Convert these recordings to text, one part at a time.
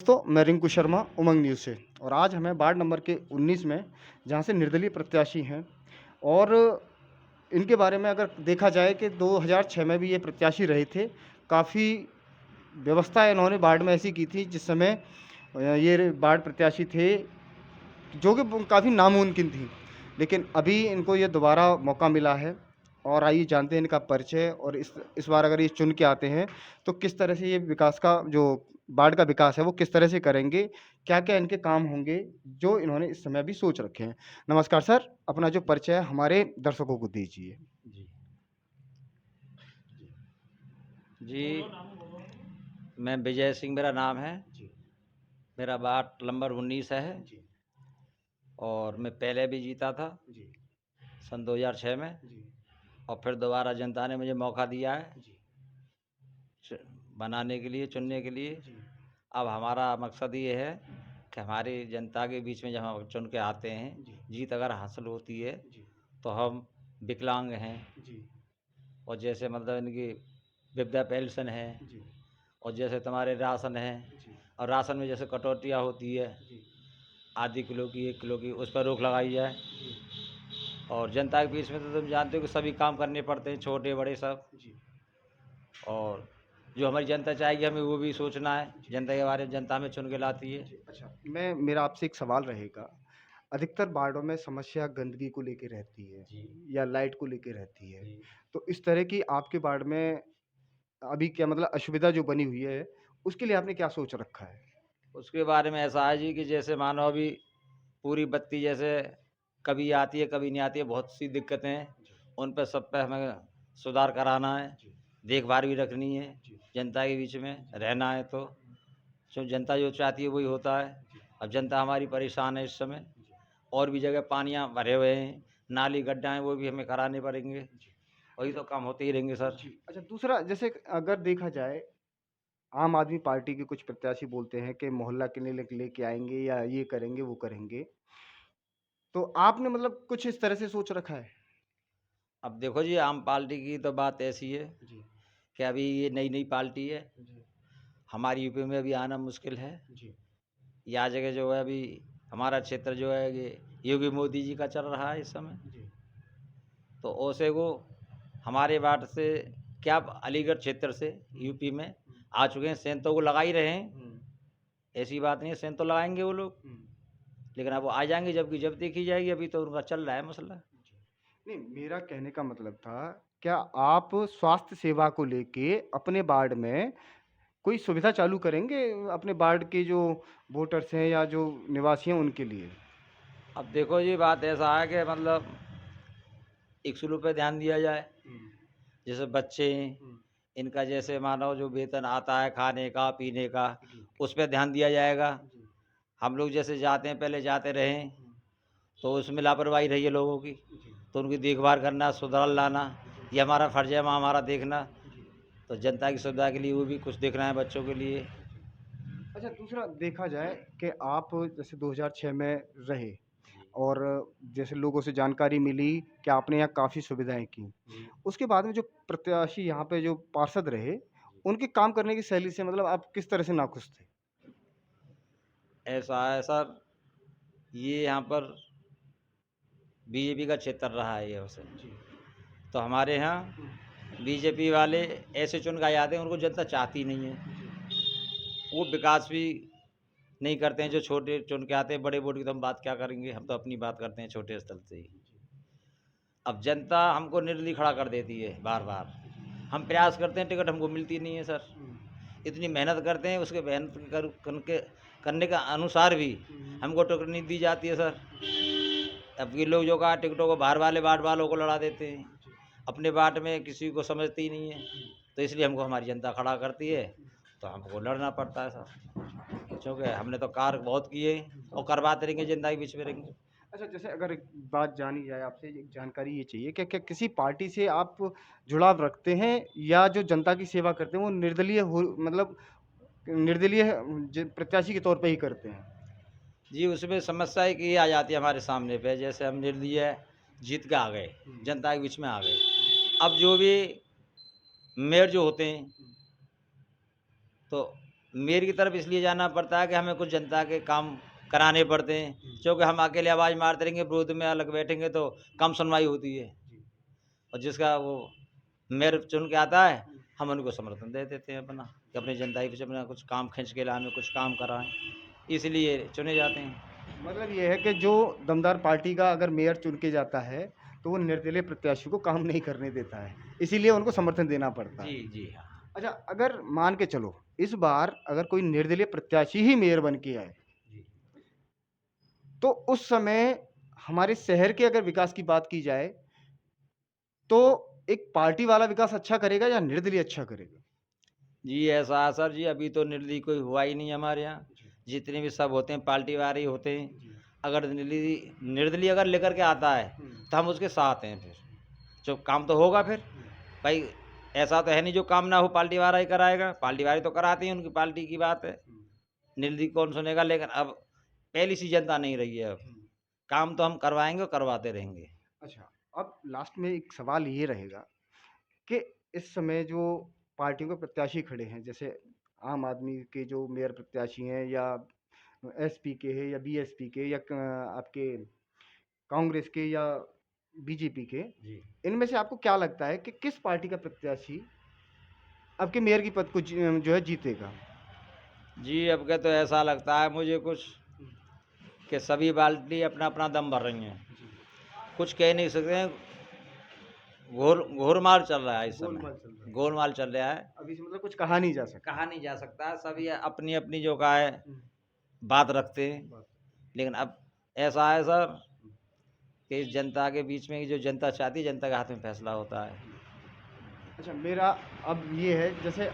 दोस्तों, मैं रिंकू शर्मा उमंग न्यूज़ से और आज हमें वार्ड नंबर के 19 में जहाँ से निर्दलीय प्रत्याशी हैं और इनके बारे में अगर देखा जाए कि 2006 में भी ये प्रत्याशी रहे थे। काफ़ी व्यवस्था इन्होंने वार्ड में ऐसी की थी जिस समय ये वार्ड प्रत्याशी थे जो कि काफ़ी नामुमकिन थी। लेकिन अभी इनको ये दोबारा मौका मिला है और आइए जानते हैं इनका परिचय और इस बार अगर ये चुन के आते हैं, तो किस तरह से ये विकास का जो वार्ड का विकास है, वो किस तरह से करेंगे? क्या-क्या इनके काम होंगे, जो इन्होंने इस समय अभी सोच रखे हैं? नमस्कार सर, अपना जो परिचय है हमारे दर्शकों को दीजिए। जी। जी, मैं विजय सिंह मेरा नाम है। जी। मेरा वार्ड नंबर 19 है जी। और मैं पहले भी जीता था जी। सन 2006 में जी। और फिर दोबारा जनता ने मुझे मौका दिया है जी। बनाने के लिए, चुनने के लिए। जी। अब हमारा मकसद ये है कि हमारी जनता के बीच में जब हम चुन के आते हैं, जी। जीत अगर हासिल होती है जी। तो हम विकलांग हैं जी। और जैसे मतलब इनकी वृद्धा पेंशन है जी। और जैसे तुम्हारे राशन है जी। और राशन में जैसे कटौतियाँ होती है जी। आधी किलो की 1 किलो की, उस पर रोक लगाई जाए। जी। और जनता के बीच में तो तुम जानते हो कि सभी काम करने पड़ते हैं, छोटे बड़े सब। जी। और जो हमारी जनता चाहेगी हमें वो भी सोचना है, जी। जनता के बारे में जनता हमें चुन के लाती है। जी, अच्छा, मेरा आपसे एक सवाल रहेगा। अधिकतर वार्डों में समस्या गंदगी को लेके रहती है जी। या लाइट को लेके रहती है। जी। तो इस तरह की आपके वार्ड में अभी क्या मतलब असुविधा जो बनी हुई है, उसके लिए आपने क्या सोच रखा है? उसके बारे में ऐसा है जी कि जैसे मानो अभी पूरी बत्ती जैसे कभी आती है, कभी नहीं आती है, बहुत सी दिक्कतें हैं। जी। उन पे सब पे हमें सुधार कराना है, जी। देखभाल भी रखनी है, जी। जनता के बीच में रहना है तो जो जनता जो चाहती है वही होता है। जी। अब जनता हमारी परेशान है इस समय जी। और भी जगह पानियाँ भरे हुए हैं, नाली गड्ढा हैं वो भी हमें कराने पड़ेंगे। जी। वही तो काम होते ही रहेंगे सर। जी, अच्छा दूसरा जैसे अगर देखा जाए, आम आदमी पार्टी के कुछ प्रत्याशी बोलते हैं कि मोहल्ला क्लिनिक लेके आएँगे या ये करेंगे, वो करेंगे। तो आपने मतलब कुछ इस तरह से सोच रखा है? अब देखो जी आम पार्टी की तो बात ऐसी है जी। कि अभी ये नई-नई पार्टी है, जी। हमारी यूपी में अभी आना मुश्किल है। जी। यहाँ जगह जो है अभी हमारा क्षेत्र जो है ये योगी मोदी जी का चल रहा है इस समय। जी। तो ओसे वो हमारे वार्ड से क्या अलीगढ़ क्षेत्र से हुँ। यूपी में हुँ। आ चुके हैं, सेंध तो वो लगा ही रहे हैं, हुँ। ऐसी बात नहीं है, सेंध तो लगाएँगे वो लोग। हुँ। लेकिन अब वो आ जाएँगे जब देखी जाएगी, अभी तो उनका चल रहा है मसला। जी। नहीं, मेरा कहने का मतलब था, क्या आप स्वास्थ्य सेवा को लेके अपने वार्ड में कोई सुविधा चालू करेंगे अपने वार्ड के जो वोटर्स हैं या जो निवासी हैं उनके लिए? अब देखो जी बात ऐसा है कि मतलब स्कूलों पे ध्यान दिया जाए, हुँ। जैसे बच्चे हैं, हुँ। इनका जैसे मानो जो वेतन आता है खाने का, पीने का, जी। उस पे ध्यान दिया जाएगा। जी। हम लोग जैसे जाते हैं, पहले जाते रहे हैं, हुँ। तो उसमें लापरवाही रही है लोगों की, जी। तो उनकी देखभाल करना, सुधार लाना, जी। ये हमारा फ़र्ज़ है, हमारा देखना। जी। तो जनता की सुविधा के लिए वो भी कुछ देखना है बच्चों के लिए। जी। अच्छा दूसरा देखा जाए कि आप जैसे 2006 में रहे जी। और जैसे लोगों से जानकारी मिली कि आपने यहाँ काफ़ी सुविधाएँ की। जी। उसके बाद में जो प्रत्याशी यहाँ पे जो पार्षद रहे, उनके काम करने की शैली से मतलब आप किस तरह से नाखुश थे? ऐसा है सर, ये यहाँ पर बीजेपी का क्षेत्र रहा है ये वैसे। जी। तो हमारे हुँ। यहाँ बीजेपी वाले ऐसे चुन के आते हैं, उनको जनता चाहती नहीं है। जी। वो विकास भी नहीं करते हैं, जो छोटे चुन के आते हैं, बड़े वोट की तो हम बात क्या करेंगे, हम तो अपनी बात करते हैं छोटे स्तर से ही। जी। अब जनता हमको निर्दलीय खड़ा कर देती है बार-बार। हम प्रयास करते हैं, टिकट हमको मिलती नहीं है सर। हुँ। इतनी मेहनत करते हैं, उसके मेहनत करने के अनुसार भी हुँ। हमको टिकट नहीं दी जाती है सर। जी। अब ये लोग जो कहा टिकटों को बाहर वाले वार्ड वालों को लड़ा देते हैं। जी। अपने वार्ड में किसी को समझते ही नहीं है। हुँ। तो इसलिए हमको हमारी जनता खड़ा करती है, हुँ। तो हमको लड़ना पड़ता है सर। जी। क्योंकि हमने तो कार्य बहुत किए और करवाते रहेंगे, जनता के बीच में रहेंगे। अच्छा जैसे अगर एक बात जानी जाए आपसे एक जानकारी ये चाहिए कि क्या किसी पार्टी से आप जुड़ाव रखते हैं या जो जनता की सेवा करते हैं वो निर्दलीय हो मतलब निर्दलीय प्रत्याशी के तौर पे ही करते हैं? जी, उसमें समस्या एक ये आ जाती है हमारे सामने पे, जैसे हम निर्दलीय जीत के आ गए, हुँ। जनता के बीच में आ गए। हुँ। अब जो भी मेयर जो होते हैं, हुँ। तो मेयर की तरफ इसलिए जाना पड़ता है कि हमें कुछ जनता के काम कराने पड़ते हैं, क्योंकि हम अकेले आवाज़ मारते रहेंगे, विरोध में अलग बैठेंगे तो कम सुनवाई होती है। और जिसका वो मेयर चुन के आता है, हम उनको समर्थन दे देते हैं अपना, कि अपनी जनता ही अपना कुछ काम खींच के लाएं, हमें कुछ काम कराएं, इसलिए चुने जाते हैं। मतलब ये है कि जो दमदार पार्टी का अगर मेयर चुन के जाता है तो वो निर्दलीय प्रत्याशी को काम नहीं करने देता है, इसीलिए उनको समर्थन देना पड़ता है। जी, जी हाँ। अच्छा, अगर मान के चलो इस बार अगर कोई निर्दलीय प्रत्याशी ही मेयर बन के आए, तो उस समय हमारे शहर के अगर विकास की बात की जाए, तो एक पार्टी वाला विकास अच्छा करेगा या निर्दलीय अच्छा करेगा? जी, ऐसा है सर जी, अभी तो निर्दलीय कोई हुआ ही नहीं हमारे यहाँ। जितने भी सब होते हैं पार्टी वाले ही होते हैं। अगर निर्दलीय अगर लेकर के आता है तो हम उसके साथ हैं फिर। जो काम तो होगा फिर। भाई ऐसा तो है नहीं जो काम ना हो पार्टी वाला ही कराएगा। पार्टी वाले तो कराते हैं, उनकी पार्टी की बात है। निर्दलीय कौन सुनेगा, लेकिन अब पहली सी जनता नहीं रही है अब। काम तो हम करवाएँगे और करवाते रहेंगे। अच्छा, अब लास्ट में एक सवाल ये रहेगा कि इस समय जो पार्टियों के प्रत्याशी खड़े हैं, जैसे आम आदमी के जो मेयर प्रत्याशी हैं या एसपी के हैं या बीएसपी के या आपके कांग्रेस के या बीजेपी के, इनमें से आपको क्या लगता है कि किस पार्टी का प्रत्याशी आपके मेयर की पद को जो है जीतेगा? जी, अब के तो ऐसा लगता है मुझे कुछ कि सभी पार्टी अपना-अपना दम भर रही हैं। कुछ कह नहीं सकते हैं। घोलमाल चल रहा है इस समय। गोलमाल चल रहा है। अभी से मतलब कुछ कहा नहीं जा सकता। कहा नहीं जा सकता, सभी अपनी-अपनी जो का है बात रखते हैं। लेकिन अब ऐसा है सर कि इस जनता के बीच में जो जनता चाहती है, जनता के हाथ में फैसला होता है। अच्छा, मेरा अब ये है, जैसे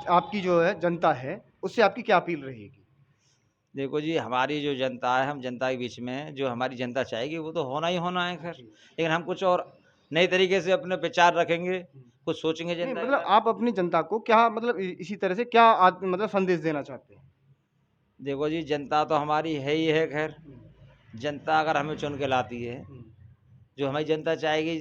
आपकी जो है जनता है, उससे आपकी क्या अपील रहेगी? देखो जी, हमारी जो जनता है, हम जनता के बीच में हैं, जो हमारी जनता चाहेगी वो तो होना ही होना है खैर। लेकिन हम कुछ और नए तरीके से अपने विचार रखेंगे, कुछ सोचेंगे नहीं, जनता के मतलब बारे में। आप अपनी जनता को क्या मतलब इसी तरह से क्या मतलब संदेश देना चाहते हैं? देखो जी, जनता तो हमारी है ही है खैर। जनता अगर हमें चुन के लाती है, जो हमारी जनता चाहेगी,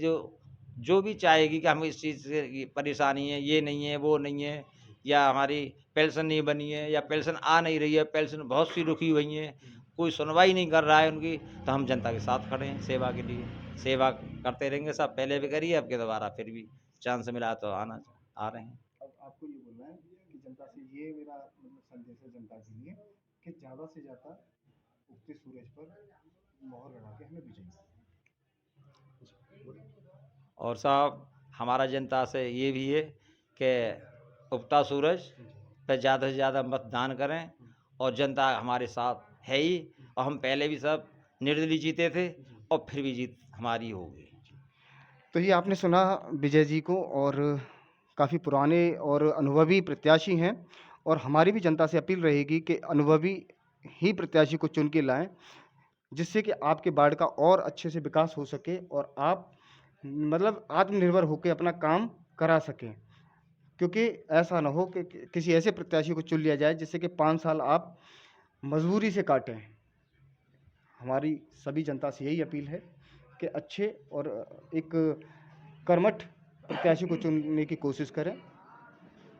जो भी चाहेगी कि हमें इस चीज़ से ये परेशानी है, ये नहीं है, वो नहीं है, या हमारी पेंशन नहीं बनी है, या पेंशन आ नहीं रही है, पेंशन बहुत सी रुकी हुई हैं, कोई सुनवाई नहीं कर रहा है उनकी, तो हम जनता के साथ खड़े हैं सेवा के लिए। सेवा करते रहेंगे सब, पहले भी करी है, अब के दोबारा फिर भी चांस मिला तो आ रहे हैं। अब आपको ये बोलना है कि जनता से ये मेरा मतलब संदेश है जनता के लिए कि ज़्यादा से ज़्यादा उगते सूरज पर मोहर लगा के हमें विजयी और साहब हमारा जनता से ये भी है कि उगता सूरज पे ज़्यादा से ज़्यादा मतदान करें, और जनता हमारे साथ है ही, और हम पहले भी सब निर्दलीय जीते थे और फिर भी जीत हमारी होगी। तो ये आपने सुना विजय जी को, और काफ़ी पुराने और अनुभवी प्रत्याशी हैं, और हमारी भी जनता से अपील रहेगी कि अनुभवी ही प्रत्याशी को चुन के लाएं, जिससे कि आपके वार्ड का और अच्छे से विकास हो सके और आप मतलब आत्मनिर्भर होकर अपना काम करा सकें। क्योंकि ऐसा ना हो कि किसी ऐसे प्रत्याशी को चुन लिया जाए जिससे कि 5 साल आप मजबूरी से काटें। हमारी सभी जनता से यही अपील है कि अच्छे और एक कर्मठ प्रत्याशी को चुनने की कोशिश करें।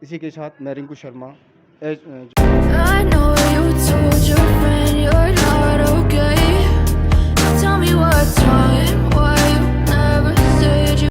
इसी के साथ मैं Rinku Sharma I know you told your friend you're not okay. Tell me what's wrong.